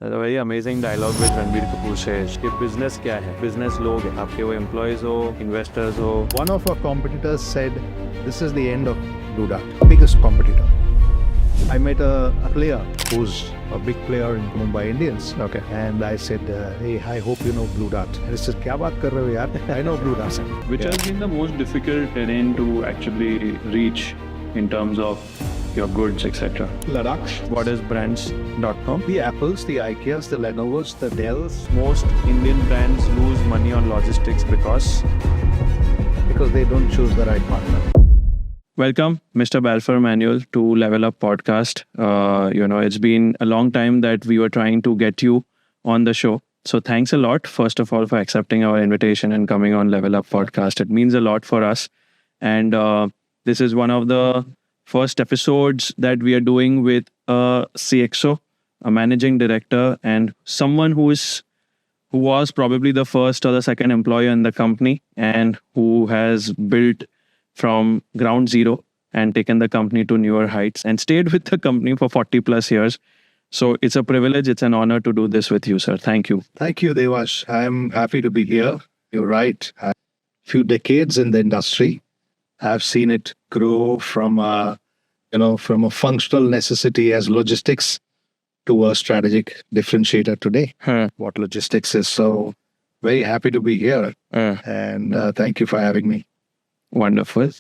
That's a very amazing dialogue which Ranbir Kapoor says कि business क्या है? Business लोग हैं, आपके वो employees हो, investors हो. One of our competitors said, this is the end of Blue Dart, biggest competitor. I met a player who's a big player in Mumbai Indians. Okay. And I said, hey, I hope you know Blue Dart. And he said, क्या बात कर रहे हो यार? I know Blue Dart. Which has been the most difficult terrain to actually reach in terms of your goods, etc. Ladakh. What is brands.com? The Apples, the Ikeas, the Lenovos, the Dells. Most Indian brands lose money on logistics because They don't choose the right partner. Welcome, Mr. Balfour Manuel, to Level Up Podcast. It's been a long time that we were trying to get you on the show. So thanks a lot, first of all, for accepting our invitation and coming on Level Up Podcast. It means a lot for us. And this is one of the first episodes that we are doing with a CXO, a managing director, and someone who was probably the first or the second employee in the company and who has built from ground zero and taken the company to newer heights and stayed with the company for 40 plus years. So it's a privilege, it's an honor to do this with you, sir. Thank you. Thank you, Devansh. I'm happy to be here. You're right. A few decades in the industry. I've seen it grow from a functional necessity as logistics to a strategic differentiator today. What logistics is. So very happy to be here. And thank you for having me. Wonderful.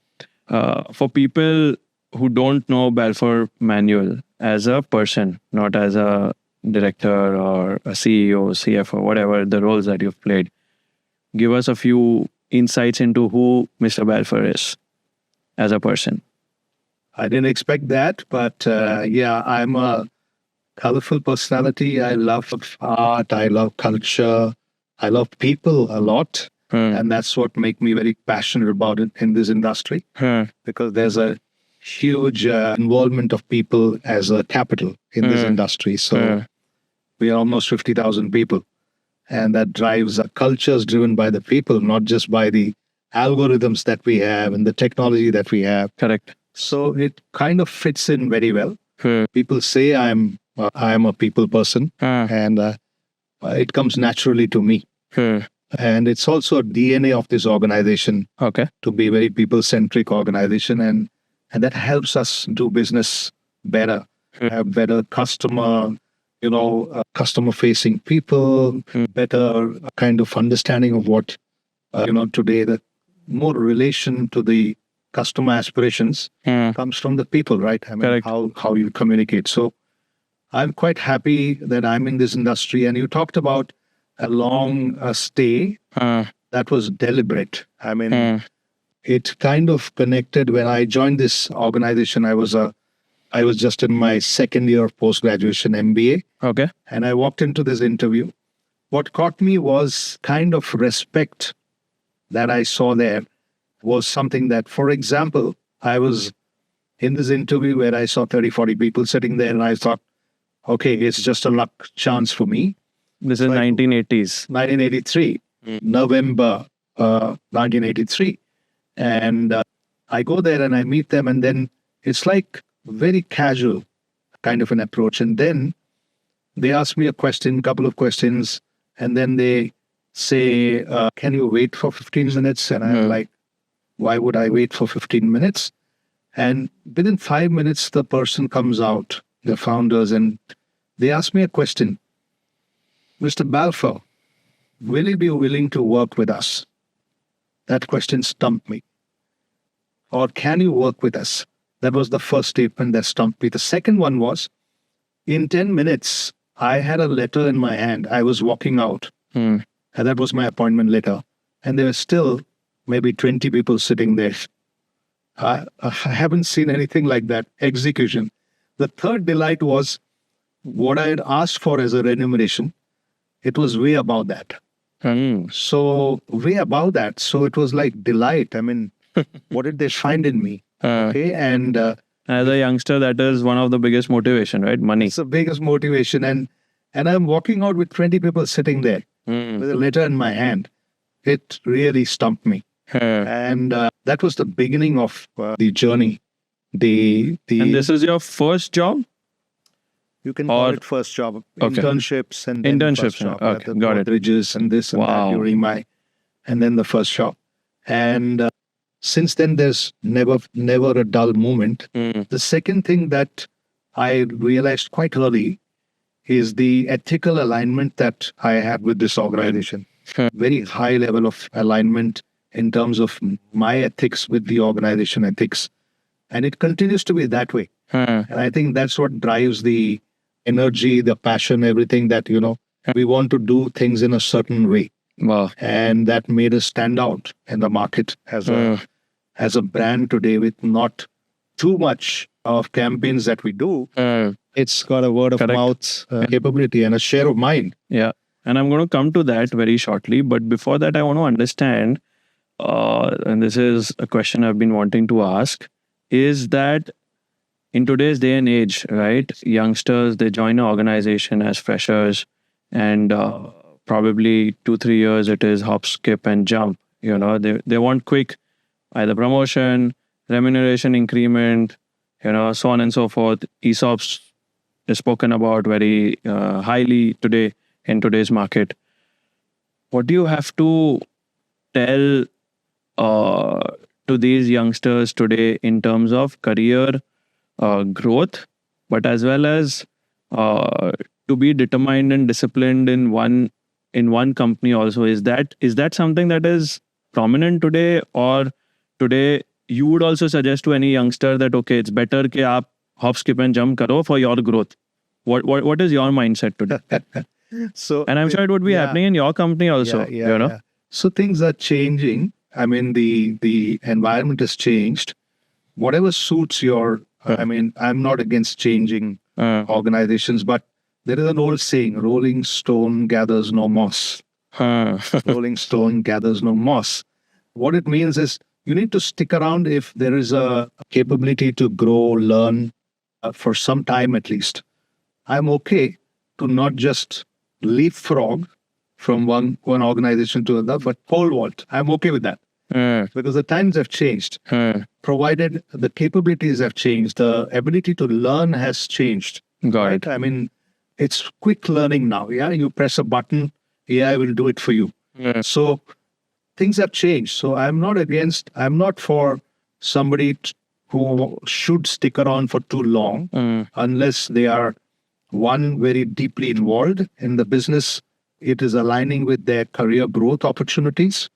For people who don't know Balfour Manuel as a person, not as a director or a CEO, CFO, whatever the roles that you've played, give us a few insights into who Mr. Balfour is as a person. I didn't expect that, but I'm a colorful personality. I love art. I love culture. I love people a lot. And that's what makes me very passionate about it in this industry, because there's a huge involvement of people as a capital in this industry. So we are almost 50,000 people, and that drives cultures driven by the people, not just by the algorithms that we have and the technology that we have. Correct. So it kind of fits in very well. People say I am a people person, and it comes naturally to me. And it's also a DNA of this organization to be a very people-centric organization, and that helps us do business better, have better customer-facing people, better kind of understanding of what, today the more relation to the customer aspirations comes from the people, right? I mean, how you communicate. So I'm quite happy that I'm in this industry. And you talked about a long stay that was deliberate. I mean, it kind of connected when I joined this organization. I was just in my second year of post-graduation MBA. Okay. And I walked into this interview. What caught me was kind of respect that I saw there was something that, for example, I was in this interview where I saw 30, 40 people sitting there, and I thought, okay, it's just a luck chance for me. This is 1980s. 1983, November 1983. And I go there and I meet them, and then it's like very casual kind of an approach. And then they ask me a couple of questions, and then they say, can you wait for 15 minutes? And I'm like, why would I wait for 15 minutes? And within 5 minutes, the person comes out, the founders, and they ask me a question. Mr. Balfour, will you be willing to work with us? That question stumped me. Or can you work with us? That was the first statement that stumped me. The second one was, in 10 minutes, I had a letter in my hand. I was walking out. And that was my appointment letter. And there were still maybe 20 people sitting there. I haven't seen anything like that. Execution. The third delight was what I had asked for as a remuneration. It was way above that. So way above that. So it was like delight. I mean, what did they find in me? Okay. And as a youngster, that is one of the biggest motivation, right? Money. It's the biggest motivation. And I'm walking out with 20 people sitting there with a letter in my hand. It really stumped me. And that was the beginning of the journey. And this is your first job? You can call Or- it first job. Okay. Internships and then Internships, first job. okay, the got it. Godreges and this and Wow. that during and then the first job. And since then, there's never a dull moment. Mm. The second thing that I realized quite early is the ethical alignment that I had with this organization. Very high level of alignment in terms of my ethics with the organization ethics. And it continues to be that way. And I think that's what drives the energy, the passion, everything that, we want to do things in a certain way. Wow. And that made us stand out in the market as a brand today with not too much of campaigns that we do. It's got a word of Correct. mouth capability and a share of mind. Yeah. And I'm going to come to that very shortly. But before that, I want to understand, and this is a question I've been wanting to ask, is that in today's day and age, right, youngsters, they join an organization as freshers and probably 2-3 years, it is hop, skip and jump. They want quick, either promotion, remuneration increment, so on and so forth. ESOPs is spoken about very highly today in today's market. What do you have to tell to these youngsters today in terms of career growth, but as well as to be determined and disciplined in one company also? Is that something that is prominent today, or today you would also suggest to any youngster that okay, it's better कि आप hop, skip and jump karo for your growth? What is your mindset today? So, And I'm sure it would be happening in your company also. Yeah. So things are changing. I mean, the environment has changed. Whatever suits your, I'm not against changing organizations, but there is an old saying, rolling stone gathers no moss. Rolling stone gathers no moss. What it means is you need to stick around if there is a capability to grow, learn for some time at least. I'm okay to not just leapfrog from one organization to another, but pole vault. I'm okay with that because the times have changed. Provided the capabilities have changed, the ability to learn has changed. Got it. I mean, it's quick learning now. Yeah, you press a button, AI will do it for you. So things have changed. So I'm not for somebody who should stick around for too long unless they are very deeply involved in the business. It is aligning with their career growth opportunities.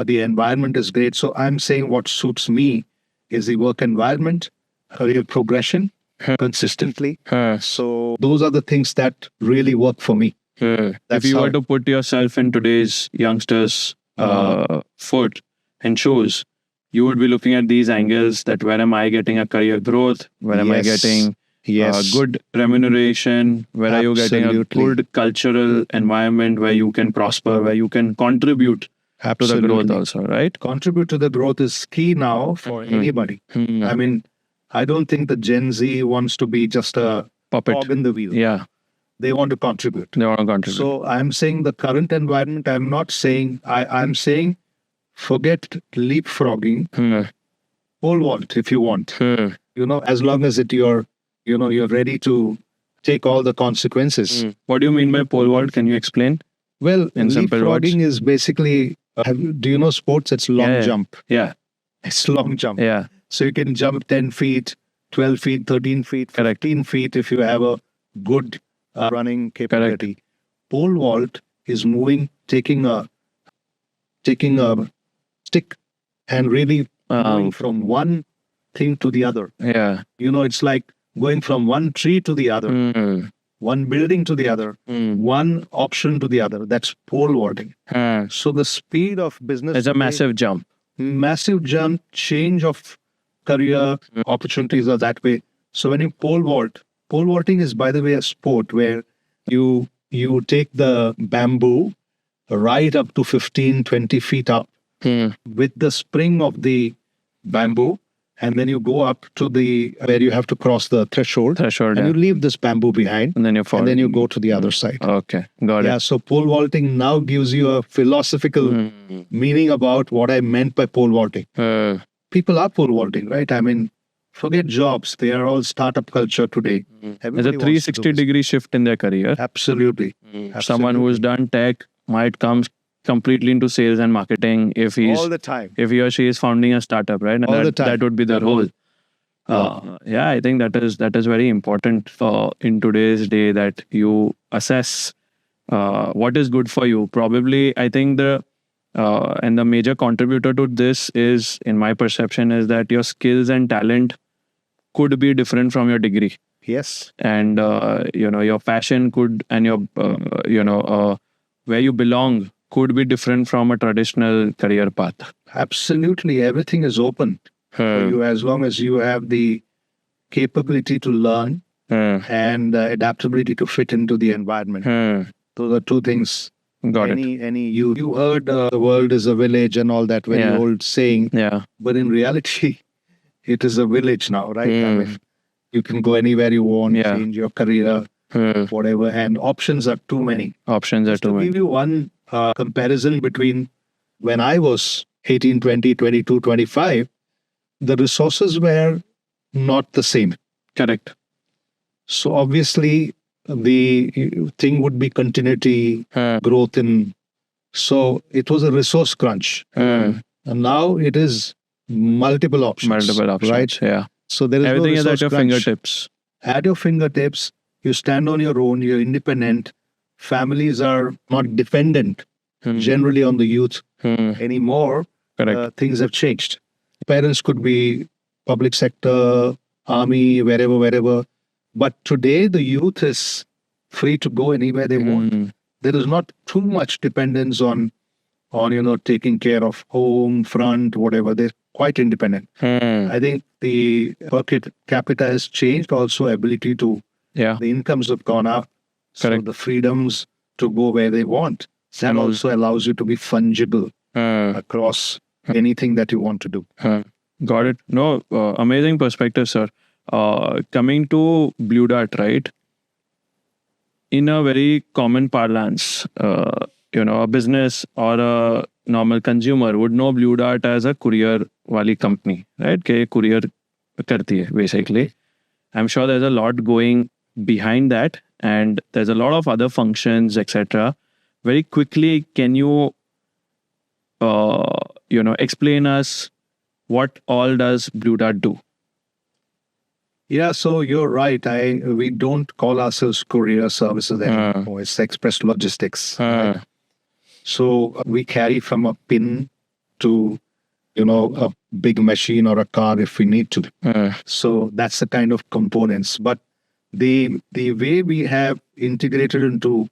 The environment is great. So I'm saying what suits me is the work environment, career progression consistently. So those are the things that really work for me. If you were to put yourself in today's youngsters' foot and shoes, you would be looking at these angles that where am I getting a career growth? Where am I getting good remuneration? Where are you getting a good cultural environment where you can prosper, where you can contribute to the growth also, right? Contribute to the growth is key now for anybody. I mean, I don't think the Gen Z wants to be just a puppet cog in the wheel. Yeah. They want to contribute. So I'm saying the current environment, I'm not saying, I'm saying forget leapfrogging, pole vault if you want. As long as you're ready to take all the consequences. What do you mean by pole vault? Can you explain? Well, In simple words? leapfrogging is basically, do you know sports? It's long jump. Yeah. It's long jump. Yeah. So you can jump 10 feet, 12 feet, 13 feet, 15 feet if you have a good running capability. Pole vault is taking a stick and really going from one thing to the other. Yeah. It's like going from one tree to the other, one building to the other, one option to the other. That's pole vaulting. So the speed of business It's a massive jump. Massive jump, change of career opportunities are that way. So when you pole vaulting is, by the way, a sport where you take the bamboo right up to 15, 20 feet up with the spring of the bamboo, and then you go up to where you have to cross the threshold, and you leave this bamboo behind, and then you fall, and then you go to the other side. Okay, got it. Yeah, so pole vaulting now gives you a philosophical meaning about what I meant by pole vaulting. People are pole vaulting, right? I mean, Forget jobs. They are all startup culture today. There's Everybody a wants to do 360-degree shift in their career. Absolutely. Someone who has done tech might come completely into sales and marketing if all the time. if he or she is founding a startup, right? And All the time. that would be the role. Yeah, I think that is very important for in today's day that you assess what is good for you. Probably, I think the major contributor to this is, in my perception, is that your skills and talent could be different from your degree, Yes. and your passion could, and your where you belong could be different from a traditional career path. Absolutely. Everything is open for you as long as you have the capability to learn and adaptability to fit into the environment. Those are two things. Got it. You heard the world is a village and all that very old saying. Yeah. But in reality, it is a village now, right? I mean, you can go anywhere you want, change your career, whatever, and options are too many. To give you one comparison between when I was 18, 20, 22, 25, the resources were not the same. Correct. So obviously, the thing would be continuity, growth in. So it was a resource crunch. And now it is multiple options. Right? Yeah. So there is everything no is at your crunch. fingertips. At your fingertips, you stand on your own, you're independent. Families are not dependent generally on the youth anymore. Correct. Things have changed. Parents could be public sector, army, wherever. But today the youth is free to go anywhere they want. There is not too much dependence on taking care of home, front, whatever. They're quite independent. I think the per capita has changed. Also, ability to the incomes have gone up. Correct. So the freedoms to go where they want. That also allows you to be fungible across anything that you want to do. Got it. No, amazing perspective, sir. Coming to Blue Dart, right? In a very common parlance, a business or a normal consumer would know Blue Dart as a courier wali company, right? के courier करती है, basically. I'm sure there's a lot going behind that, and there's a lot of other functions, etc. Very quickly, can you, explain us what all does Blue Dart do? Yeah, so you're right. We don't call ourselves courier services anymore. It's express logistics. Right? So we carry from a pin to, a big machine or a car if we need to. So that's the kind of components. But the way we have integrated into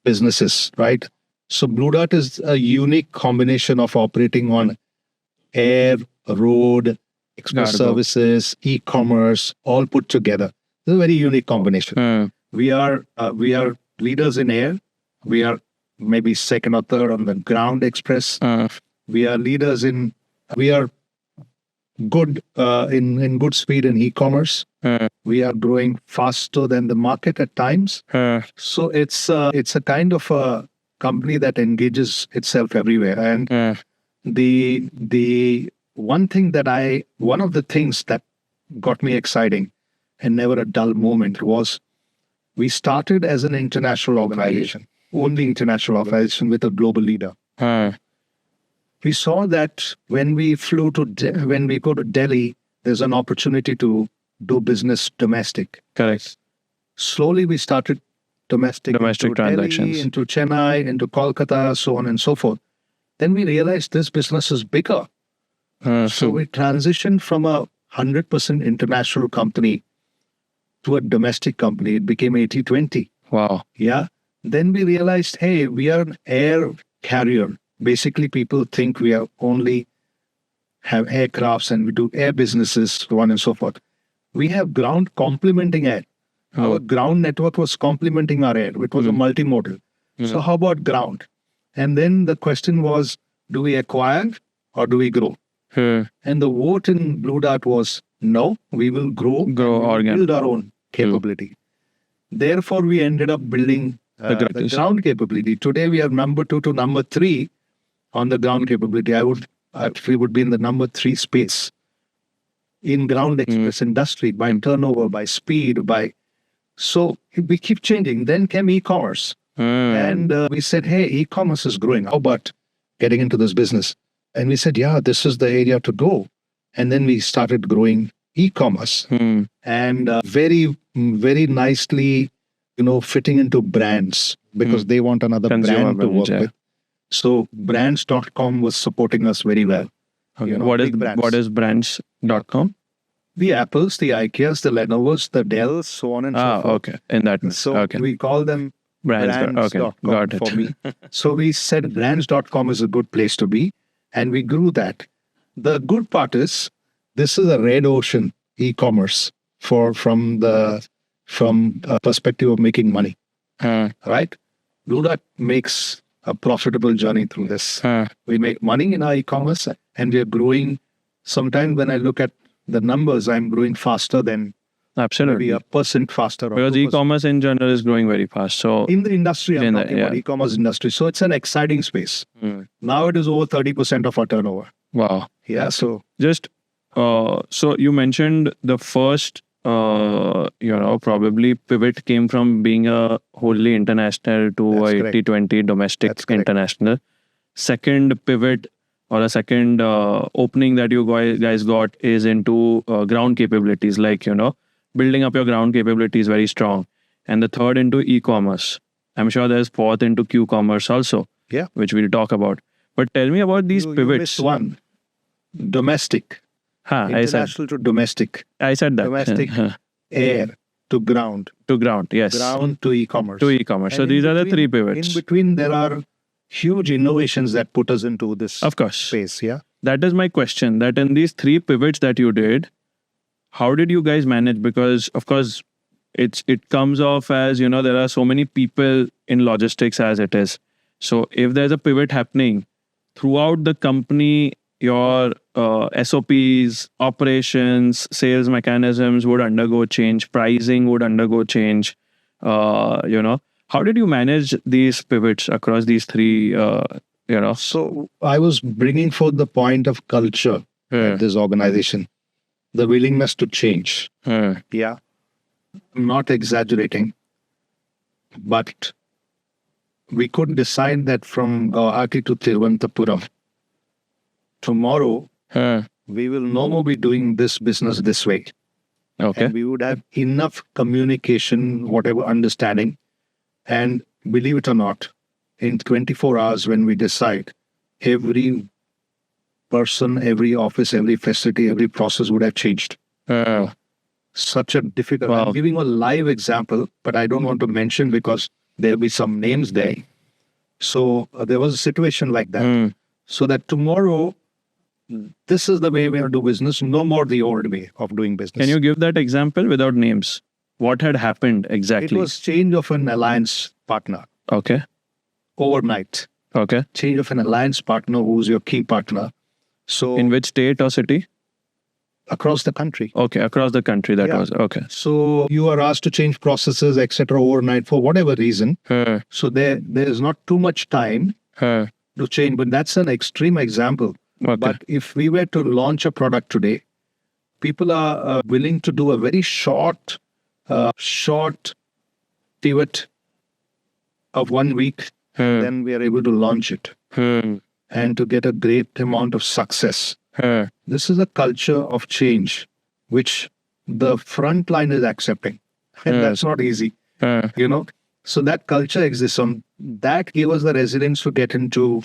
businesses, right? So Blue Dart is a unique combination of operating on air, road, express services, e-commerce, all put together. It's a very unique combination. We are leaders in air. We are maybe second or third on the ground express. We are leaders in. We are good in good speed in e-commerce. We are growing faster than the market at times. So it's a kind of a company that engages itself everywhere. And the one of the things that got me exciting and never a dull moment was we started as an international organization, only international organization with a global leader. We saw that when we go to Delhi, there's an opportunity to do business domestic. Correct. Slowly we started domestic into transactions, Delhi, into Chennai, into Kolkata, so on and so forth. Then we realized this business is bigger. So we transitioned from a 100% international company to a domestic company. It became 80-20. Wow. Yeah. Then we realized, hey, we are an air carrier. Basically, people think we are only have aircrafts and we do air businesses, so on and so forth. We have ground complementing air. Our ground network was complementing our air. It was a multimodal. So how about ground? And then the question was, do we acquire or do we grow? And the vote in Blue Dart was, no, we will grow build our own capability. Therefore, we ended up building the ground capability. Today, we are number 2 to number 3 on the ground capability. We would be in the number 3 space in ground express industry by turnover, by speed, so we keep changing. Then came e-commerce. And we said, hey, e-commerce is growing. How about getting into this business? And we said, yeah, this is the area to go. And then we started growing e-commerce and very, very nicely, fitting into brands because they want another Consumer brand to work brands, with. So brands.com was supporting us very well. Okay. Big brands. What is brands.com? The Apples, the Ikeas, the Lenovos, the Dells, so on and so forth. Okay. In that sense. So Okay. we call them brands.com Okay. Got it. for me. So we said brands.com is a good place to be, and we grew that. The good part is this is a red ocean e-commerce from a perspective of making money, right? Luda makes a profitable journey through this. We make money in our e-commerce, and we are growing. Sometimes when I look at the numbers, I'm growing faster than Absolutely. maybe 1% faster. Or Because 2%. e-commerce in general is growing very fast. So In the industry, I'm In the- talking about yeah. e-commerce industry. So it's an exciting space. Now it is over 30% of our turnover. wow. Yeah. So Just so you mentioned the first probably pivot came from being a wholly international to That's a correct. 80-20 domestic That's correct. international. Second pivot or a second opening that you guys got is into ground capabilities, like building up your ground capabilities very strong. And the third into e-commerce. I'm sure there's fourth into Q-commerce also, Yeah. which we'll talk about. But tell me about these you pivots. missed one. Domestic. I said International to domestic. that. Domestic. Air to ground. To ground, yes. Ground to e-commerce. To e-commerce. So And these in are the three between- pivots. In between, there are huge innovations that put us into this Of course. space. Yeah. That is my question. That in these three pivots that you did, how did you guys manage? Because of course, it comes off as there are so many people in logistics as it is. So if there's a pivot happening throughout the company, your SOPs, operations, sales mechanisms would undergo change. Pricing would undergo change. How did you manage these pivots across these three? So I was bringing forth the point of culture at this organization, the willingness to change. Yeah. I'm not exaggerating, but we could decide that from Guwahati to Thiruvananthapuram, tomorrow we will no more be doing this business this way. Okay. And we would have enough communication, whatever understanding. And believe it or not, in 24 hours when we decide, every person, every office, every facility, every process would have changed. Such a difficult. Wow. I'm giving a live example, but I don't want to mention because there'll be some names there. So there was a situation like that. So that tomorrow, this is the way we are do business, no more the old way of doing business. Can you give that example without names? What had happened It exactly? was change of an alliance partner Okay. overnight. Okay. Change of an alliance partner who's your key partner. So In which state or city? across the country. Okay. Across the country. That Yeah. was okay. So you are asked to change processes, etc., overnight for whatever reason. So there is not too much time to change, but that's an extreme example. Okay. But if we were to launch a product today, people are willing to do a very short pivot of 1 week. Then we are able to launch it and to get a great amount of success. This is a culture of change, which the front line is accepting. And that's not easy, So that culture exists. That gave us the resilience to get into,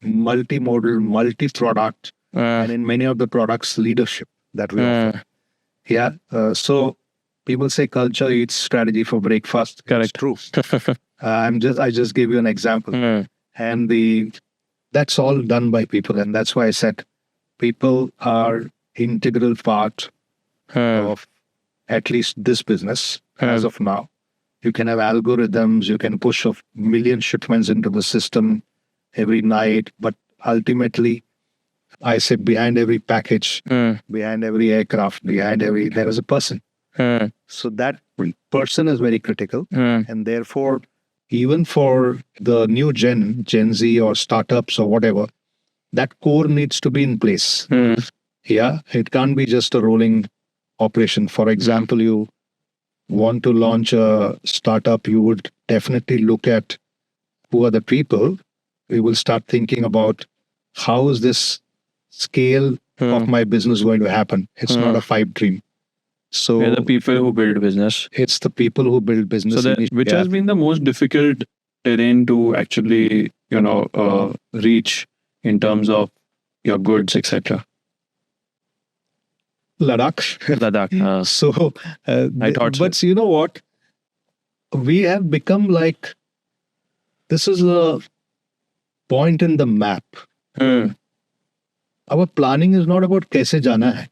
multimodal, multi-product, and in many of the products, leadership that we offer. Yeah. So people say culture eats strategy for breakfast. Correct. It's true. I just gave you an example. And that's all done by people. And that's why I said people are integral part of at least this business as of now. You can have algorithms, you can push a million shipments into the system every night, but ultimately, I say behind every package, behind every aircraft, there is a person. So that person is very critical. And therefore, even for the new Gen Z or startups or whatever, that core needs to be in place. Yeah, it can't be just a rolling operation. For example, you want to launch a startup, you would definitely look at who are the people. We will start thinking about how is this scale of my business going to happen. It's not a pipe dream. So We're the people who build business. it's the people who build business. So that, which has been the most difficult terrain to actually, reach in terms of your goods, etc. Ladakh. Ladakh. So, I thought so. but you know what? We have become like, this is a point in the map. Our planning is not about कैसे जाना है.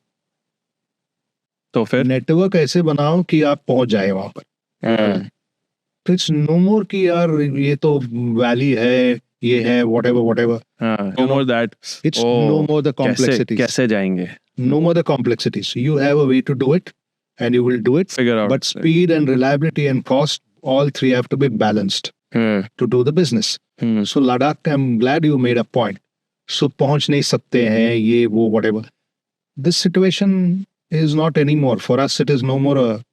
तो फिर network ऐसे बनाओ कि आप पहुंच जाए वहां पर. इट्स नो मोर कि यार ये तो वैली है, ये है, whatever. no more that. It's no more the complexities. कैसे जाएंगे? No more the complexities. You have a way to do it, and you will do it. Figure out. But speed and reliability and cost, all three have to be balanced to do the business. So Ladakh, I'm glad you made a point. So पहुंच नहीं सकते हैं ये वो whatever. This situation is not anymore. For us, it is no more a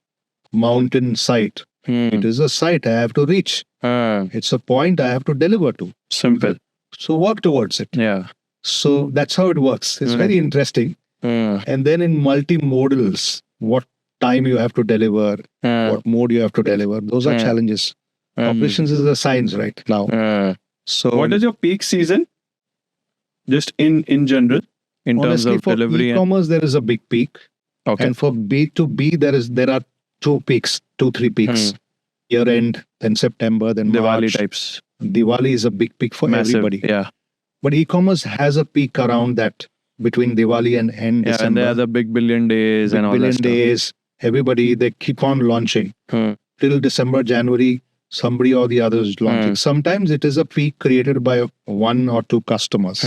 mountain site. It is a site I have to reach. It's a point I have to deliver to. Simple. So work towards it. Yeah. So that's how it works. It's very interesting. And then in multimodals, what time you have to deliver, what mode you have to deliver, those are challenges. Operations is a science right now. So what is your peak season? Just in general, in terms honestly, of for delivery. e-commerce, there is a big peak. Okay. And for B2B, there are two peaks, 2-3 peaks. Year end, then September, then Diwali March. types. Diwali is a big peak for Massive. everybody. Yeah. But e-commerce has a peak around that between Diwali and end Yeah, December. and there are the big billion days Big and all billion that stuff. days. Everybody, they keep on launching. Till December, January, somebody or the other is launching. Sometimes it is a peak created by 1 or 2 customers.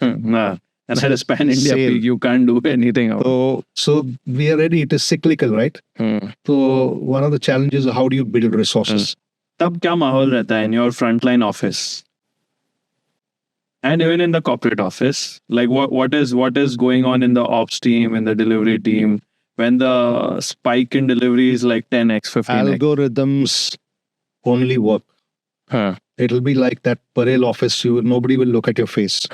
Nah. And at a span India Sale. peak, you can't do anything about. So we are ready. It is cyclical, right? So one of the challenges is how do you build resources? तब क्या माहौल रहता है in your frontline office? And even in the corporate office, like what is going on in the ops team, in the delivery team, when the spike in delivery is like 10x, 15x? Algorithms only work. It'll be like that Parel office. Nobody will look at your face.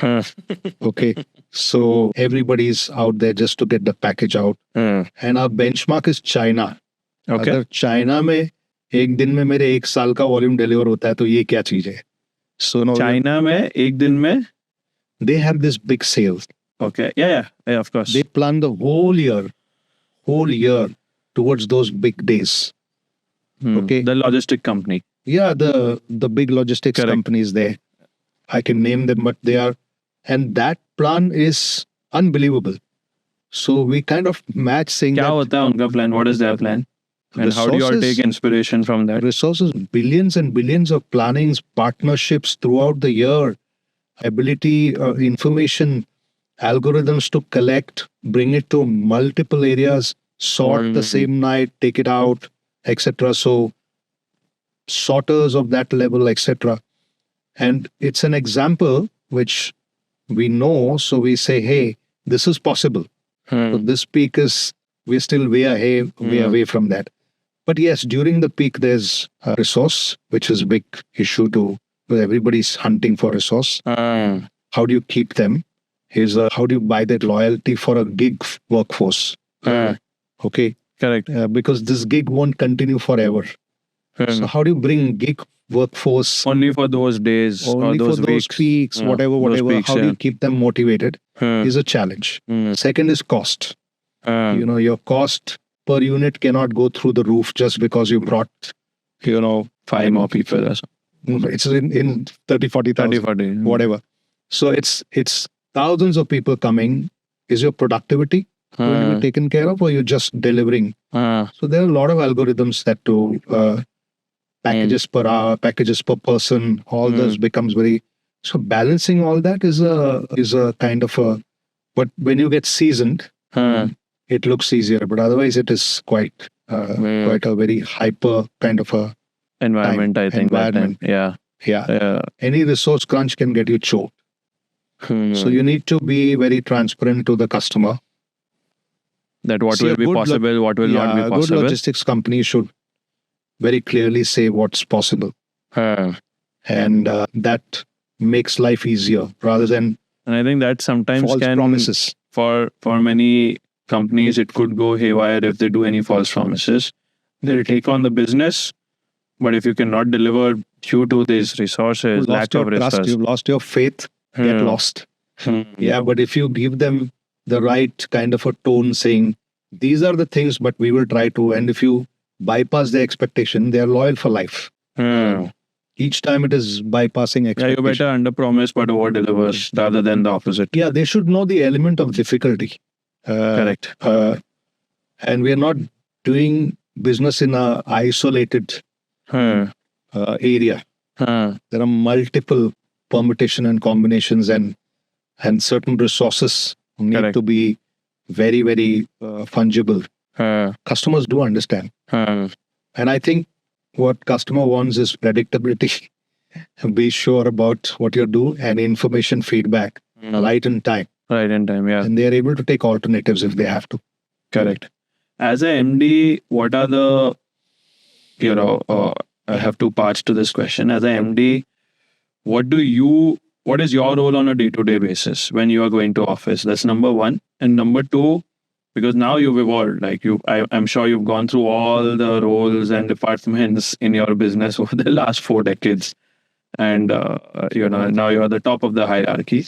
Okay. So everybody's out there just to get the package out. And our benchmark is China. Okay. अगर China में एक दिन में मेरे 1 साल का volume deliver होता है तो ये क्या चीज है? So now China में एक दिन में? they have this big sales. Okay. Yeah, of course. They plan the whole year towards those big days. Okay. The logistic company. Yeah, the big logistics companies there. I can name them, but they are, and that plan is unbelievable. So we kind of match saying क्या that होता है उनका plan? What is their plan? And how do you all resources- take inspiration from that? resources, billions and billions of plannings, partnerships throughout the year, ability, information, algorithms to collect, bring it to multiple areas, sort the same night, take it out, etc. So sorters of that level, etc. And it's an example which we know, so we say, hey, this is possible. So this peak is, we're still way away from that. But yes, during the peak, there's a resource, which is a big issue because everybody's hunting for resource. How do you keep them? How do you buy that loyalty for a gig workforce? Okay. Correct. Because this gig won't continue forever. So how do you bring gig workforce Only for those days or only those for those weeks. peaks, Yeah, whatever, those peaks, how do yeah. you keep them motivated is a challenge. Second is cost. Your cost per unit cannot go through the roof just because you brought, 5 more people or something. it's in 30, 40,000, 30, 40. whatever. So it's thousands of people coming. Is your productivity going to be taken care of or you're just delivering? So there are a lot of algorithms that do packages per hour, packages per person, all this becomes very, so balancing all that is a kind of a, but when you get seasoned, it looks easier, but otherwise it is quite a very hyper kind of a Environment, I think. that time. Environment. Yeah. Any resource crunch can get you choked. So you need to be very transparent to the customer. That what See, will a be good possible, what will not yeah, be a good possible. logistics company should very clearly say what's possible. And that makes life easier rather than And I think that sometimes false can, promises. for many companies, it could go haywire if they do any false promises. They'll take on the business, but if you cannot deliver due to these resources, You've lack lost your of trust, resources. you've lost your faith, get lost. Yeah, but if you give them the right kind of a tone saying, these are the things, but we will try to, and if you bypass their expectation, they are loyal for life. Each time it is bypassing Yeah, you expectation. better under promise but over delivers rather than the opposite. Yeah, they should know the element of difficulty. Correct. And we are not doing business in a isolated area. There are multiple permutation and combinations, and certain resources need Correct. to be very, very fungible. Customers do understand. And I think what customer wants is predictability. Be sure about what you do and information feedback right in time. Right in time, yeah. And they are able to take alternatives if they have to. Correct. As a MD, what are the, I have two parts to this question. As a MD, what is your role on a day-to-day basis when you are going to office? That's number one. And number two, because now you've evolved, like I'm sure you've gone through all the roles and departments in your business over the last 4 decades. And, now you're at the top of the hierarchy.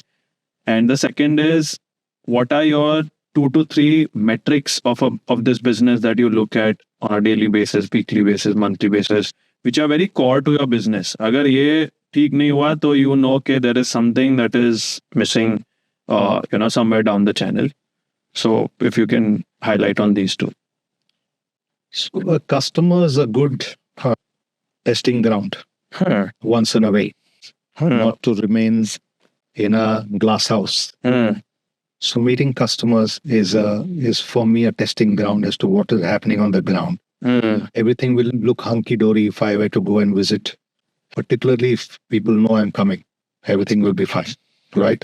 And the second is, what are your 2 to 3 metrics of this business that you look at on a daily basis, weekly basis, monthly basis, which are very core to your business? Agar ye theek nahi hua, to you know that there is something that is missing, somewhere down the channel. So if you can highlight on these two. So a customer is a good testing ground once in a way, not to remain in a glass house. So meeting customers is for me a testing ground as to what is happening on the ground. Everything will look hunky-dory if I were to go and visit, particularly if people know I'm coming. Everything will be fine, right?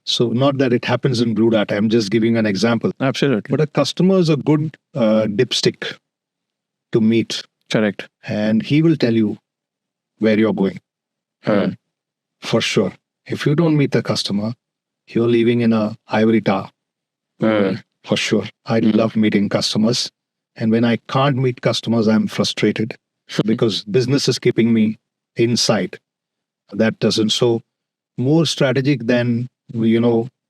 So not that it happens in Blue Data. I'm just giving an example. Absolutely. But a customer is a good dipstick to meet. Correct. And he will tell you where you're going. For sure. If you don't meet the customer, you're living in a ivory tower. For sure. I love meeting customers. And when I can't meet customers, I'm frustrated because business is keeping me inside. That doesn't. So more strategic than,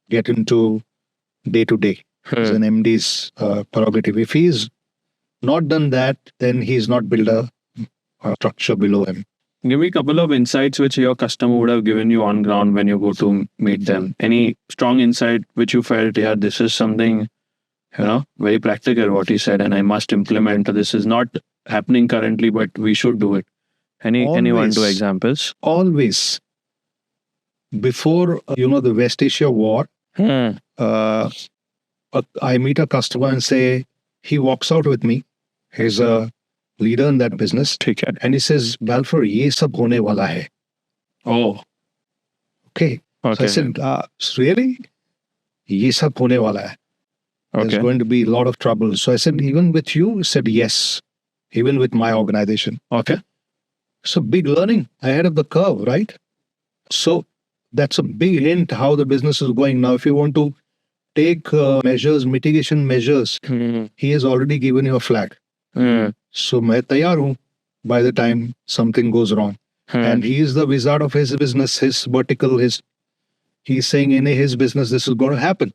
get into day to day. It's an MD's prerogative. If he's not done that, then he's not built a structure below him. Give me a couple of insights which your customer would have given you on ground when you go to meet them. Any strong insight which you felt, yeah, this is something, very practical what he said, and I must implement. This is not happening currently, but we should do it. Any one, two examples? Always. Before, the West Asia war, I meet a customer and say, he walks out with me. He's a leader in that business. And he says, Balfour, ye sab hone wala hai. Oh. Okay. So I said, really? Ye sab hone wala hai. There's going to be a lot of trouble. So I said, even with you? He said, yes. Even with my organization. Okay. So big learning ahead of the curve, right? So that's a big hint how the business is going. Now, if you want to take mitigation measures, he has already given you a flag. So main taiyar hu by the time something goes wrong. And he is the wizard of his business, his vertical, he's saying in his business, this is going to happen.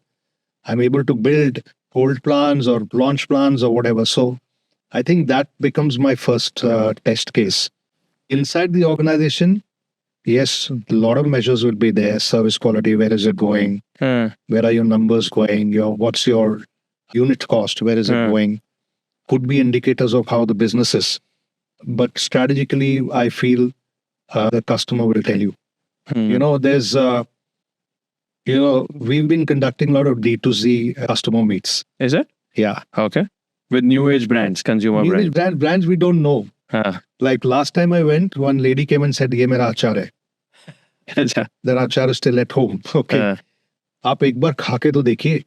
I'm able to build hold plans or launch plans or whatever. So I think that becomes my first test case. Inside the organization, yes, a lot of measures will be there. Service quality, where is it going? Where are your numbers going? What's your unit cost? Where is it going? Could be indicators of how the business is. But strategically, I feel the customer will tell you. There's, we've been conducting a lot of D2Z customer meets. Is it? Yeah. Okay. With new age brands, consumer new brands. Age brands we don't know. Like last time I went, one lady came and said, "Ye mera achar hai." That achar is still at home. Okay. आप एक बार खा के तो देखिए.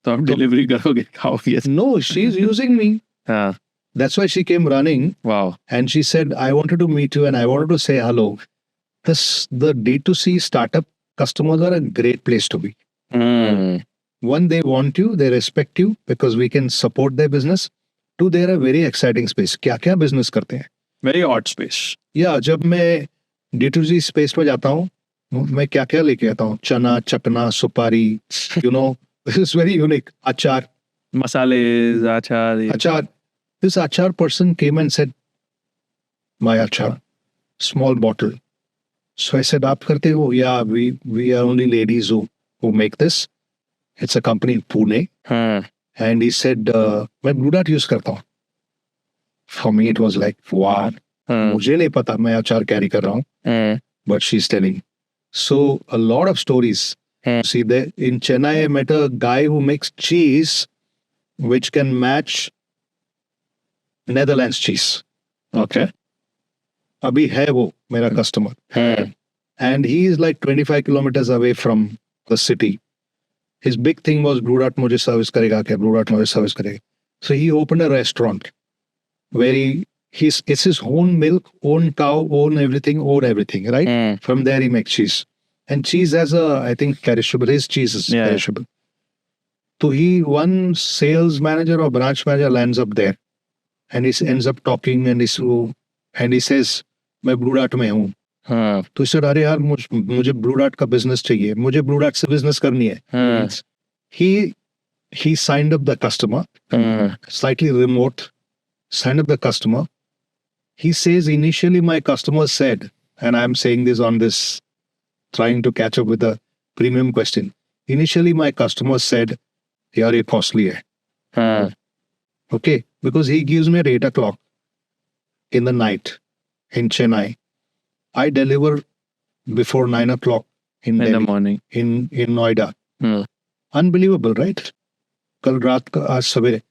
तो आप delivery करोगे, खाओगे? No, she's using me. हाँ. That's why she came running Wow. and she said, I wanted to meet you and I wanted to say hello. The D2C startup customers are a great place to be. Hmm. One, they want you, they respect you because we can support their business. Two, they're a very exciting space. क्या क्या business करते हैं? Very odd space. या जब मैं D2C space में जाता हूँ, मैं क्या क्या लेके आता हूँ? चना, चकना, सुपारी, you know, this is very unique. अचार. Masales, achar. Achar. This achar person came and said, my achar, small bottle. So I said, आप करते हो? Yeah, we are only ladies who make this. It's a company in Pune. हाँ. And he said, मैं Blue Dart use करता हूँ. For me, it was like, wow. हाँ. मुझे नहीं पता मैं अचार carry कर रहा हूँ. हाँ. But she's telling. So a lot of stories. हाँ. See, there in Chennai, I met a guy who makes cheese which can match Netherlands cheese. Okay. अभी है वो मेरा customer. हाँ. And he is like 25 kilometers away from the city. His big thing was Blue Dart मुझे service करेगा क्या? Blue Dart मुझे service करेगा. So he opened a restaurant where it's his own milk, own cow, own everything, right? हाँ. From there he makes cheese. And cheese has I think perishable. His cheese is Yeah. perishable. So one sales manager or branch manager lands up there and he ends up talking and he says, मैं Blue Dart में हूँ. हाँ. तो इसे अरे यार मुझे Blue Dart का business चाहिए. मुझे Blue Dart से business करनी है. हाँ. He signed up the customer, हाँ. slightly remote, signed up the customer. He says initially my customer said, and I'm saying this on this, trying to catch up with a premium question. Initially my customer said, यार ये costly है. हाँ. Okay, because he gives me at 8 o'clock in the night in Chennai. I deliver before 9 o'clock in In the Delhi, morning. in Noida. हाँ. Unbelievable, right? कल रात का आज सवेरे.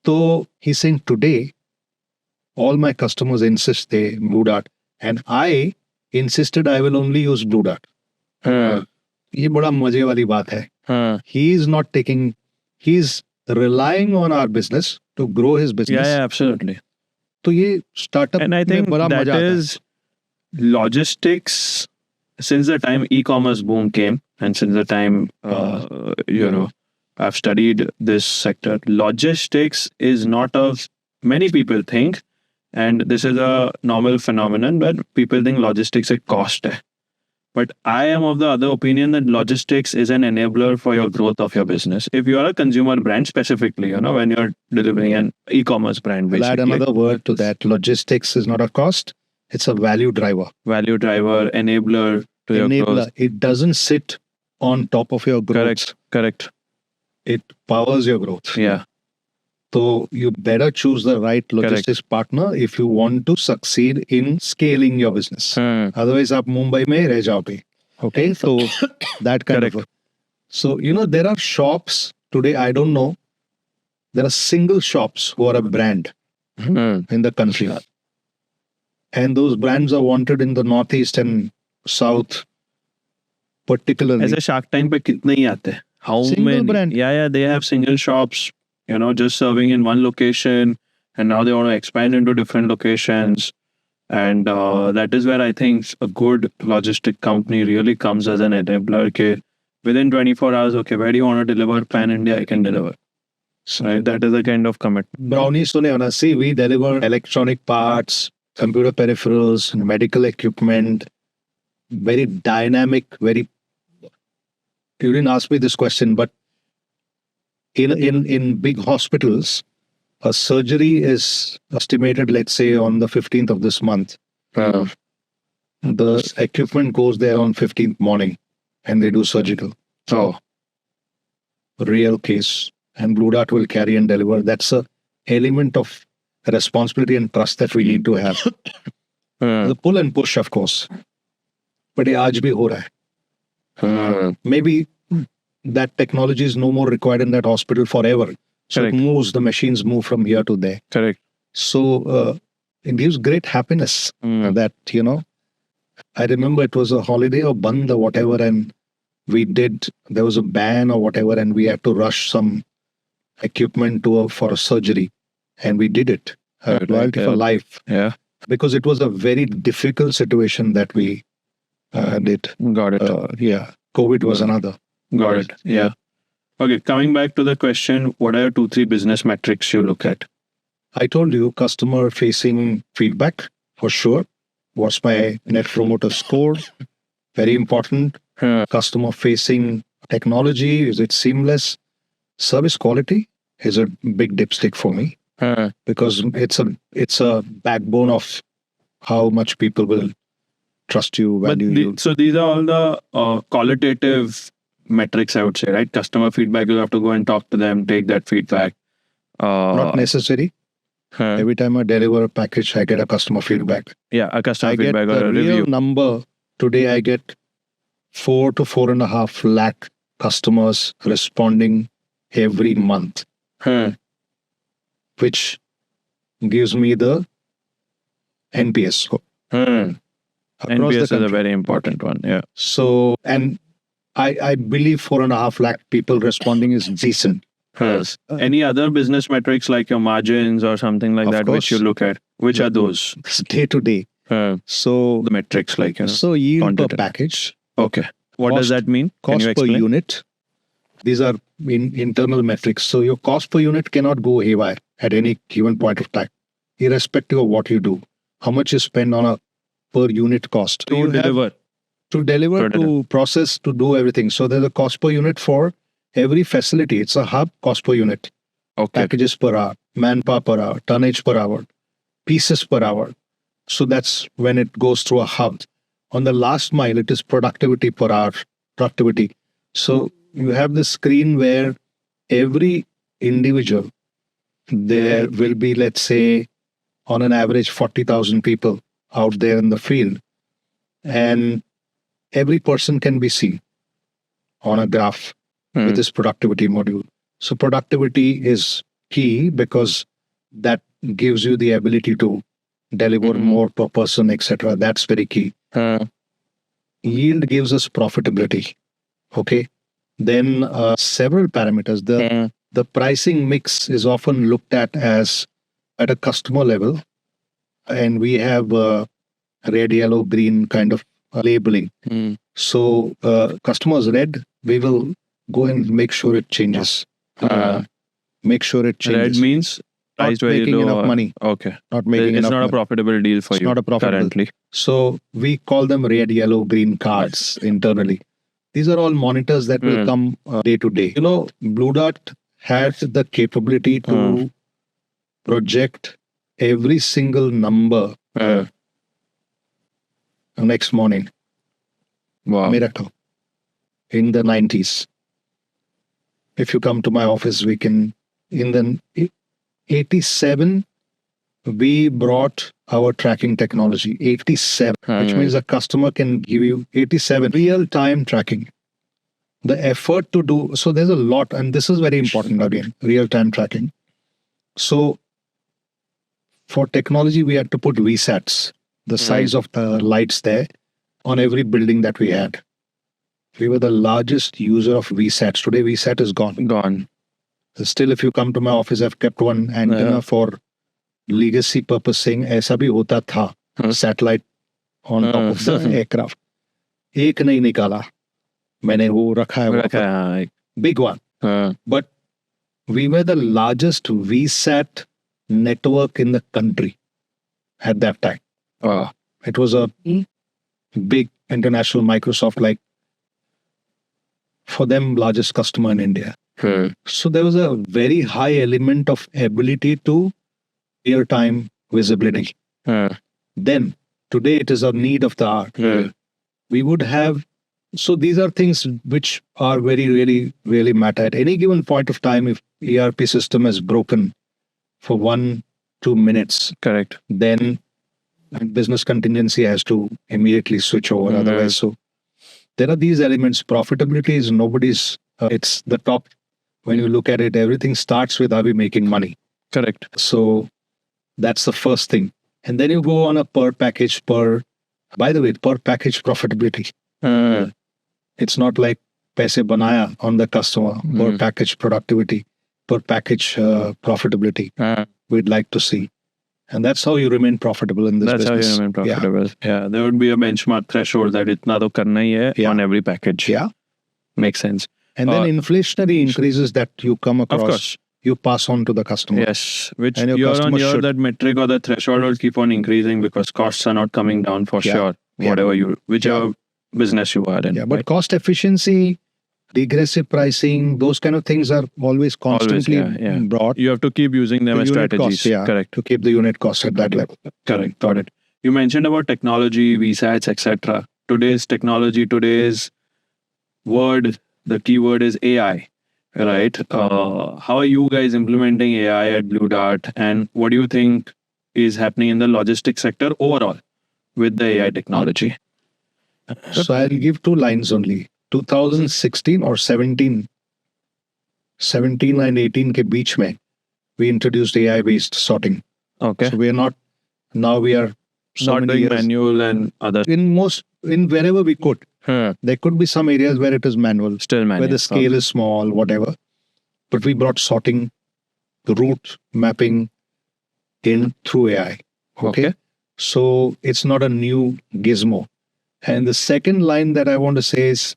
So he's saying today, all my customers insist they Blue Dart, and I insisted I will only use Blue Dart. हाँ. ये बड़ा मजे वाली बात है. हाँ. He is not taking, he's relying on our business to grow his business. Yeah, absolutely. तो ये startup And I में think बड़ा that मजा आता है. is logistics. Since the time e-commerce boom came, and since the time I've studied this sector, logistics is not many people think, and this is a normal phenomenon, but people think logistics is cost hai. But I am of the other opinion that logistics is an enabler for your growth of your business. If you are a consumer brand specifically, when you're delivering an e-commerce brand, I'll add basically. another word to that. Logistics is not a cost. It's a value driver. Value driver, enabler to your growth. Enabler. It doesn't sit on top of your growth. Correct. It powers your growth. Yeah. So you better choose the right logistics partner if you want to succeed in scaling your business. Otherwise, आप मुंबई में रह जाओगे. Okay, so that kind of. So there are shops today. I don't know. There are single shops who are a brand in the country, and those brands are wanted in the Northeast and South, particularly. ऐसे Shark Tank पे कितने ही आते हैं? How Single many? brand. Yeah, they have single shops, just serving in one location, and now they want to expand into different locations. And that is where I think a good logistic company really comes as an enabler. Okay, within 24 hours, okay, where do you want to deliver? Pan India, I can deliver. Right, that is the kind of commitment. Brownie सुने हो ना? See, we deliver electronic parts, computer peripherals, medical equipment, very dynamic, very. You didn't ask me this question, but in big hospitals, a surgery is estimated, let's say, on the 15th of this month. The equipment goes there on 15th morning, and they do surgical. Oh, Real case, and Blue Dart will carry and deliver. That's a element of responsibility and trust that we need to have. The pull and push, of course, but ये आज भी हो रहा है. Maybe that technology is no more required in that hospital forever. So Correct. it moves, the machines move from here to there. correct. So it gives great happiness that, I remember it was a holiday or band or whatever, and there was a ban or whatever, and we had to rush some equipment for a surgery, and we did it. Loyalty for life. Yeah. Because it was a very difficult situation that we did. Got it. Yeah. COVID was another. Got it. Yeah. Okay. Coming back to the question, what are your 2-3 business metrics you look at? I told you customer facing feedback for sure. What's my net promoter score? Very important. Customer facing technology. Is it seamless? Service quality is a big dipstick for me because it's a backbone of how much people will trust you, value you. So these are all the qualitative metrics, I would say, right? Customer feedback, you have to go and talk to them, take that feedback. Not necessary. Every time I deliver a package, I get a customer feedback. Yeah, a customer I feedback get or a the real review. number. Today I get 4 to 4.5 lakh customers responding every month, which gives me the NPS score. NPS is a very important one. Yeah. So, and I believe 4.5 lakh people responding is decent. Any other business metrics like your margins or something like Of that, which you course. look at? Which are those? It's day to day. So, The metrics like, so yield per quantitative. package, Okay. What does Cost- that mean? Can cost you per explain? unit. These are internal metrics. So your cost per unit cannot go haywire at any given point of time, irrespective of what you do. How much you spend on a per unit cost. To You have deliver. to deliver, to process, to do everything. So there's a cost per unit for every facility. It's a hub cost per unit. Okay. Packages per hour, manpower per hour, tonnage per hour, pieces per hour. So that's when it goes through a hub. On the last mile, it is productivity per hour, productivity. So you have the screen where every individual, there will be, let's say, on an average, 40,000 people out there in the field. And every person can be seen on a graph with this productivity module. So productivity is key because that gives you the ability to deliver more per person, etc. That's very key. Yield gives us profitability. Okay. Then several parameters. The pricing mix is often looked at as at a customer level, and we have red, yellow, green kind of labeling. So customers red, we will go and make sure it changes. Make sure it changes. Red means not priced very making low. enough money. Okay. Not making It's enough not a money. profitable deal for It's you not a profitable. currently. So we call them red, yellow, green cards internally. These are all monitors that will come day to day. You know, Blue Dot had the capability to project every single number next morning. Wow. Miracle. In the 90s. If you come to my office, we can, in the 87, we brought our tracking technology, 87, which means a customer can give you 87 real-time tracking. The effort to do, so there's a lot, and this is very important again, real-time tracking. So for technology, we had to put VSATs, the size of the lights there, on every building that we had. We were the largest user of VSATs. Today, VSAT is gone. Gone. Still, if you come to my office, I've kept one antenna for legacy purpose saying ऐसा भी होता था satellite on top of the aircraft. एक नहीं निकाला. मैंने वो रखा है वहाँ पर. Big one. But we were the largest VSAT network in the country at that time. It was a big international Microsoft, like for them, largest customer in India. So there was a very high element of ability to real-time visibility. Then today it is a need of the hour. We would have, so these are things which are very, really, really matter. At any given point of time, if ERP system is broken for 1-2 minutes, Correct. then business contingency has to immediately switch over. Otherwise, so there are these elements. Profitability is nobody's, it's the top. When you look at it, everything starts with, are we making money? Correct. So that's the first thing. And then you go on a per package, by the way, per package profitability. It's not like paise banaya on the customer, per package productivity. per package profitability Uh, we'd like to see. And that's how you remain profitable in this that's business. how you remain profitable. Yeah. There would be a benchmark threshold that itna to karna hi hai Yeah. on every package. Yeah. Makes sense. And then inflationary increases that you come across, course. you pass on to the customer. Yes, which And your year on customer year should- that metric or the threshold will keep on increasing because costs are not coming down for Yeah. sure. Yeah. Whatever whichever business you are in. Yeah, but right? cost efficiency, regressive pricing, those kind of things are always constantly yeah. brought You have to keep using them to as unit strategies. costs, yeah, Correct. to keep the unit cost at that level. Correct. Got it. You mentioned about technology, VSATs, etc. Today's technology, today's word, the keyword is AI, right? How are you guys implementing AI at Blue Dart, and what do you think is happening in the logistics sector overall with the AI technology? So I'll give 2 lines only. 2016 or 17 and 18 ke beech mein, we introduced AI based sorting. Okay. So we are not, now we are so Not many doing years- manual and other. in wherever we could. Huh. There could be some areas where it is manual, Still manual. where the scale is small, whatever. But we brought sorting, the route mapping in through AI. Okay. So it's not a new gizmo. And the second line that I want to say is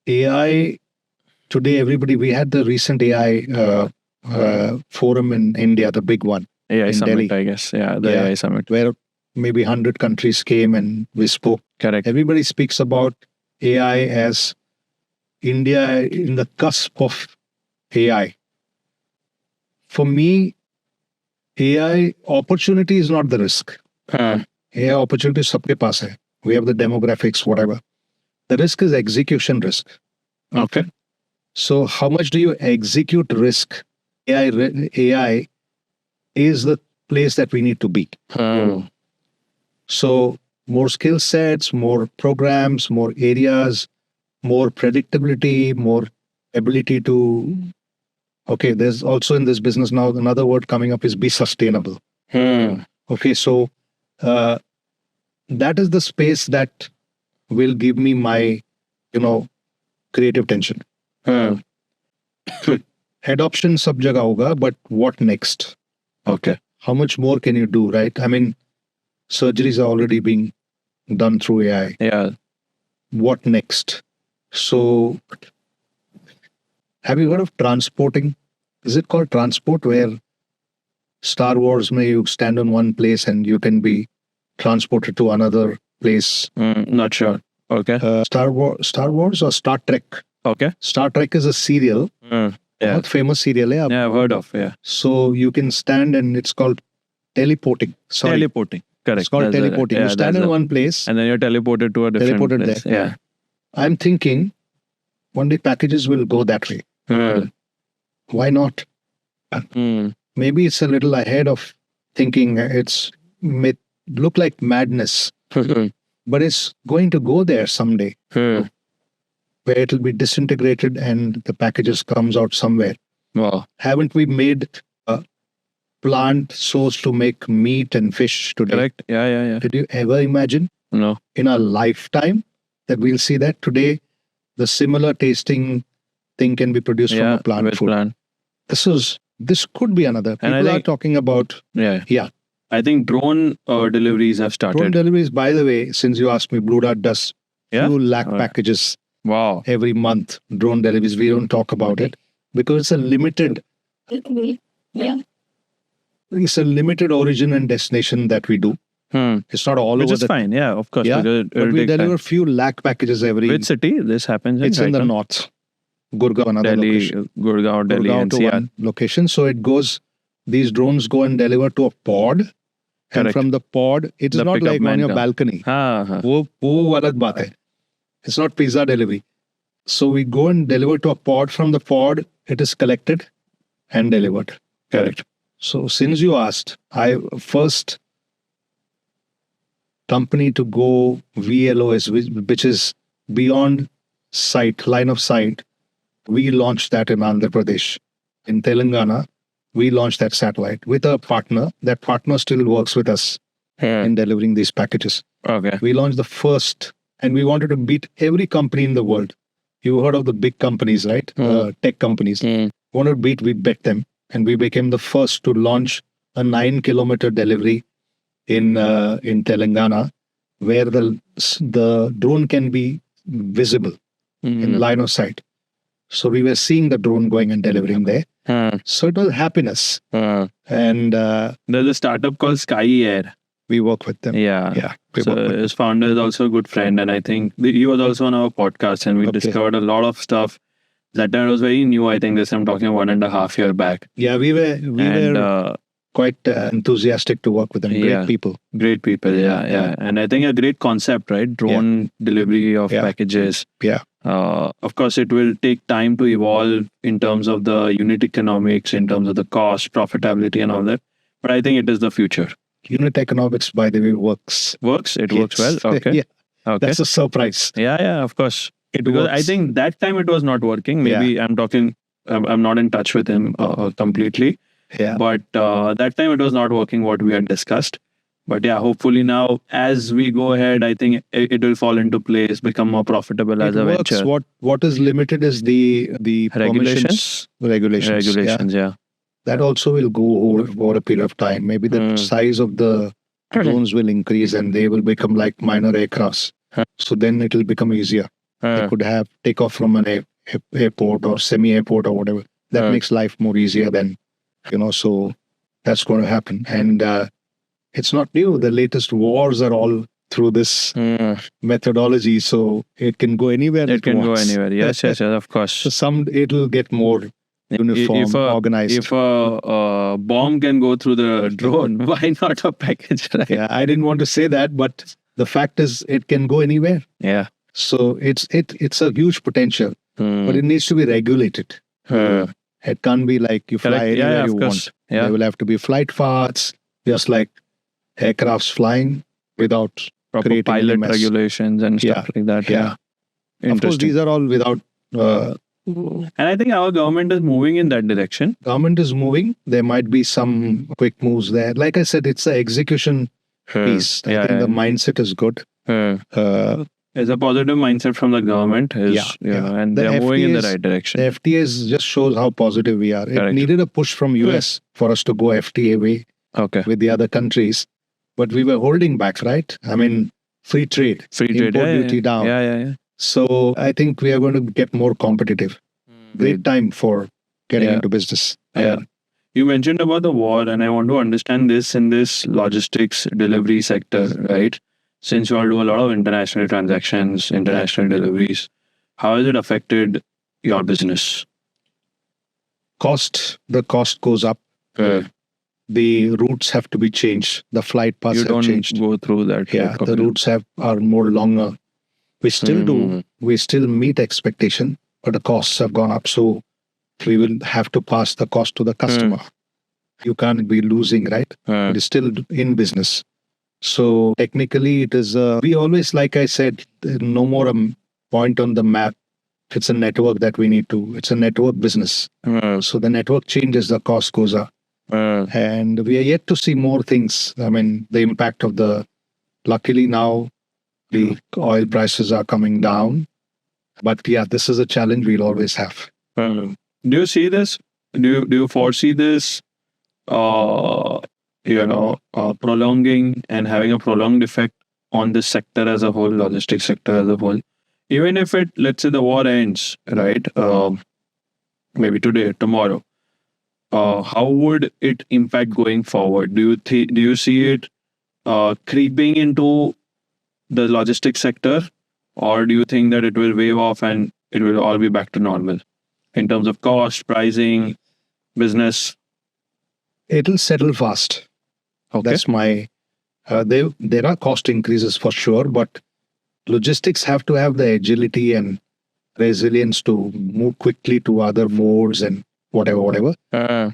AI today, we had the recent AI forum in India, the big one, AI in summit, Delhi. I guess. Yeah, the Yeah. AI summit. where maybe 100 countries came and we spoke. Correct. Everybody speaks about AI as India in the cusp of AI. For me, AI opportunity is not the risk. Huh. AI opportunity is sabke paas hai. We have the demographics, whatever. The risk is execution risk. Okay. So how much do you execute risk? AI is the place that we need to be. Huh. So more skill sets, more programs, more areas, more predictability, more ability to. Okay, there's also in this business now another word coming up is be sustainable. Huh. Okay, so that is the space that will give me my, creative tension. Huh. Adoption sab jagah hoga, but what next? Okay. How much more can you do, right? I mean, surgeries are already being done through AI. Yeah. What next? So, have you heard of transporting? Is it called transport, where Star Wars may you stand on one place and you can be transported to another place? Not sure. Okay. Star Wars or Star Trek? Okay. Star Trek is a serial, Yeah. बहुत famous serial hai. Yeah, I've heard of. Yeah. So you can stand and it's called teleporting. Sorry, Teleporting. Correct. it's called That's the- teleporting. yeah, You stand that's in the- one place. and then you're teleported to a different Teleported place. there. Yeah. I'm thinking one day packages will go that way. Huh. Why not? Hmm. Maybe it's a little ahead of thinking. It's may look like madness, but it's going to go there someday, Huh. where it'll be disintegrated and the packages comes out somewhere. Wow. Haven't we made a plant source to make meat and fish today? Correct. Yeah. Did you ever imagine No. in our lifetime that we'll see that today? The similar tasting thing can be produced from Yeah. a plant With food. plant. This could be another. And I People are think- talking about Yeah. I think drone deliveries have started. drone deliveries. By the way, since you asked me, Blue Dart does Yeah? few lakh Alright. packages Wow. every month. Drone deliveries. We don't talk about it because it's a limited. Yeah. It's a limited origin and destination that we do. It's not all Which over is the. fine. Yeah, of course. Yeah, because But it'll we take deliver time. few lakh packages every. Which city this happens in? It's in right the now? north. Gurgaon, another Delhi, location. Gurgaon, Delhi, Gurgaon to NCR. one location. So it goes. These drones go and deliver to a pod, and Correct. from the pod, it is The not pickup like man on your comes. balcony. हाँ. वो अलग बात है. It's not pizza delivery. So we go and deliver to a pod. From the pod, it is collected and delivered. Correct. So since you asked, I first company to go VLOS, which is beyond sight, line of sight. We launched that in Andhra Pradesh. In Telangana, we launched that satellite with a partner. That partner still works with us in delivering these packages. Okay. We launched the first, and we wanted to beat every company in the world. You heard of the big companies, right? Tech companies. Wanted to beat, we bet them. And we became the first to launch a 9-kilometer delivery in Telangana, where the drone can be visible in line of sight. So we were seeing the drone going and delivering there. So it was happiness. And There's a startup called Sky Air. we work with them. Yeah. We So work with his founder is also a good friend, and I think he was also on our podcast, and we Okay. discovered a lot of stuff that was very new. I think this I'm talking 1.5 year back. Yeah, we were And quite enthusiastic to work with them. Great Yeah. people. great people, yeah. And I think a great concept, right? Drone delivery of Yeah. packages. Yeah. Of course, it will take time to evolve in terms of the unit economics, in terms of the cost, profitability, and all that. But I think it is the future. Unit economics, by the way, works. Works. It works well. Yes. Okay. Yeah, Okay. that's a surprise. Yeah. Of course. It Because works. I think that time it was not working. Maybe I'm not in touch with him completely. Yeah. But that time it was not working what we had discussed. But yeah, hopefully now as we go ahead, I think it will fall into place, become more profitable as It a works. venture. What is limited is the Regulations? regulations. Yeah. Regulations, yeah. That also will go over a period of time. Maybe the size of the drones will increase and they will become like minor aircrafts. So then it will become easier. They could have take off from an airport or semi-airport or whatever. That makes life more easier than, so that's going to happen. And it's not new. The latest wars are all through this methodology. So it can go anywhere. It can go wants. anywhere. Yes, of course. So it'll get more uniform, organized. If a bomb can go through the drone, why not a package? Right? Yeah, I didn't want to say that, but the fact is it can go anywhere. Yeah. So it's a huge potential, but it needs to be regulated. It can't be like you fly Correct. anywhere Yeah, you of course. want. Yeah. There will have to be flight paths, just like aircrafts flying without Proper creating any pilot mess. regulations and stuff like that. Yeah. Of course, Interesting. these are all without. And I think our government is moving in that direction. Government is moving. There might be some quick moves there. Like I said, it's the execution piece. I think the mindset is good. It's a positive mindset from the government. And The they're moving in the FTA right direction. The FTA just shows how positive we are. It Correct. needed a push from US for us to go FTA way Okay. with the other countries, but we were holding back, right? I mean, free trade, Free trade. import duty down. Yeah. So I think we are going to get more competitive. Great time for getting into business. Yeah. You mentioned about the war, and I want to understand this in this logistics delivery sector, right? Since you all do a lot of international transactions, international deliveries, how has it affected your business? The cost goes up. The routes have to be changed. The flight paths You have don't changed. go through that. Yeah, the routes are more longer. We still do. We still meet expectation, but the costs have gone up. So we will have to pass the cost to the customer. You can't be losing, right? It is still in business. So technically it is, we always, like I said, no more a point on the map. It's a network that we need to, it's a network business. So the network changes, the cost goes up. And we are yet to see more things. I mean, the impact of luckily now the oil prices are coming down. But yeah, this is a challenge we'll always have. Do you see this? Do you foresee this, prolonging and having a prolonged effect on this sector as a whole, logistics sector as a whole? Even if let's say the war ends, right? Maybe today, tomorrow. How would it impact going forward? Do you see it creeping into the logistics sector, or do you think that it will wave off and it will all be back to normal in terms of cost, pricing, business? It'll settle fast. Okay. That's my. There are cost increases for sure, but logistics have to have the agility and resilience to move quickly to other modes and whatever.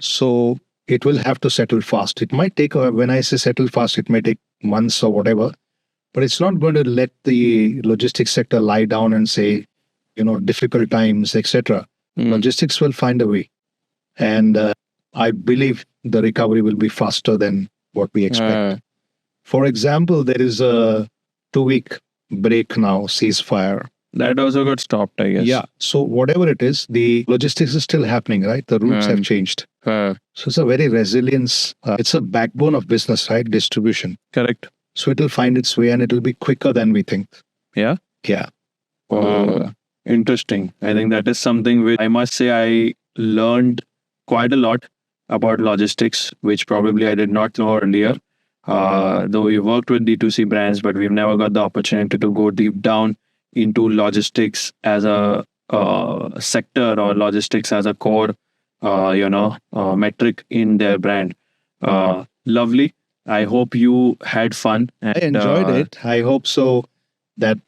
So it will have to settle fast. It might take, when I say settle fast, it may take months or whatever, but it's not going to let the logistics sector lie down and say, difficult times, etc. Logistics will find a way. And I believe the recovery will be faster than what we expect. For example, there is a 2-week break now, ceasefire That also got stopped, I guess. Yeah. So whatever it is, the logistics is still happening, right? The routes have changed. So it's a very resilience. It's a backbone of business, right? Distribution. Correct. So it'll find its way and it'll be quicker than we think. Yeah. Yeah. Interesting. I think that is something which I must say I learned quite a lot about logistics, which probably I did not know earlier. Though we worked with D2C brands, but we've never got the opportunity to go deep down into logistics as a sector or logistics as a core, metric in their brand. Lovely. I hope you had fun. And, I enjoyed it. I hope so that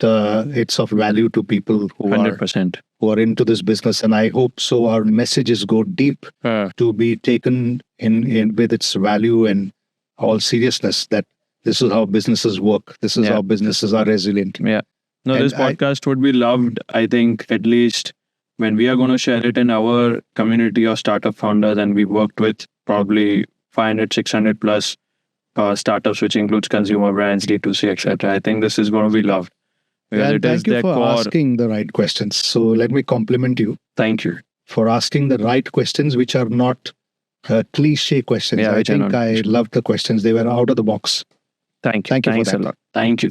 it's of value to people who 100%. are into this business. And I hope so our messages go deep to be taken in with its value and all seriousness, that this is how businesses work. This is how businesses are resilient. Yeah. No, And this podcast would be loved, I think, at least when we are going to share it in our community of startup founders, and we worked with probably 500, 600 plus startups, which includes consumer brands, D2C, etc. I think this is going to be loved. Because And it is thank you their for core. asking the right questions. So let me compliment you Thank you. for asking the right questions, which are not cliche questions. Yeah, I which are think not I loved the questions. They were out of the box. Thank you. Thank you for Thanks a that. lot. Thank you.